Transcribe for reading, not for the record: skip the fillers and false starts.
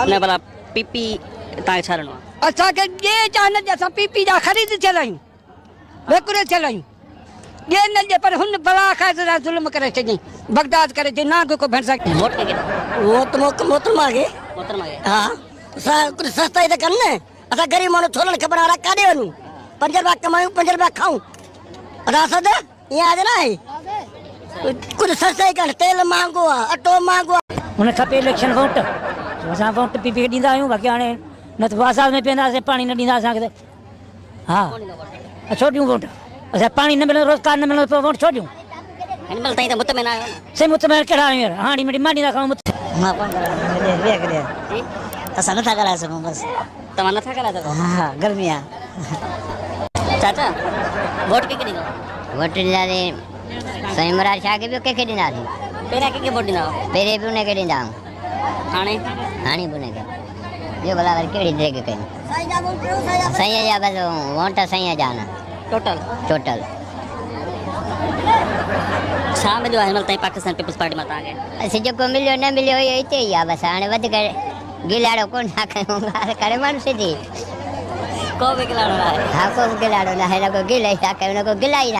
न भला पीपी तव्हांखे छा ॾिनो आहे असांखे ॾे चाहे न असां पीपी जा ख़रीद थियल आहियूं विकिरे थियल आहियूं ॾे न ॾे पर हुन भला खाए ज़ुल्म करे छॾियईं बगदाद करे छॾियईं ना को भेण सघे वोट के मोहतरमा खे हा असां कुझु सस्ताई त कनि न असां ग़रीब माण्हू थोरनि ख़बर वारा काॾे वञूं 5 रुपया कमायूं 5 रुपया खाऊं असां त ईअं आहे न आहे कुझु सस्ताई कनि तेल महांगो आहे अटो महांगो आहे हुन खपे इलेक्शन वोट असां वोट पीपी खे ॾींदा आहियूं बाक़ी हाणे न त बाज़ार में पीअंदासीं पाणी न ॾींदा असांखे त हा छो ॾियूं वोट असां पाणी न मिलंदो रोज़गार न मिलंदो पोइ वोट छो ॾियूं हिन महिल ताईं त मुतमिन आहियो न से मुतमिन कहिड़ा आहियूं हाणे मां ॾींदा खाऊं मां असां नथा कराए सघूं बसि तव्हां नथा कराए सघो हा गर्मी आहे चाचा वोट कंहिंखे ॾींदो वोट ॾींदासीं साईं महाराज शाह खे बि कंहिंखे ॾींदासीं पहिरियां कंहिंखे वोट ॾींदा हुआ पहिरें बि उनखे ॾींदा आहियूं हाणे हाणे बि उनखे ॿियो भला वरी कहिड़ी ड्रेग कयूं साईं जा बसि वोट साईं जा न टोटल छा मिलियो आहे हिन महिल ताईं पाकिस्तान पीपल्स पार्टी मां तव्हांखे असीं जेको मिलियो न मिलियो इहो हिते ई आहे बसि हाणे वधीक गिलाड़ो कोन था कयूं करे माण्हू सिधी को बि गिलाड़ो न आहे हा को बि गिलाड़ो न आहे न को गिल ई था कयूं न को गिला ई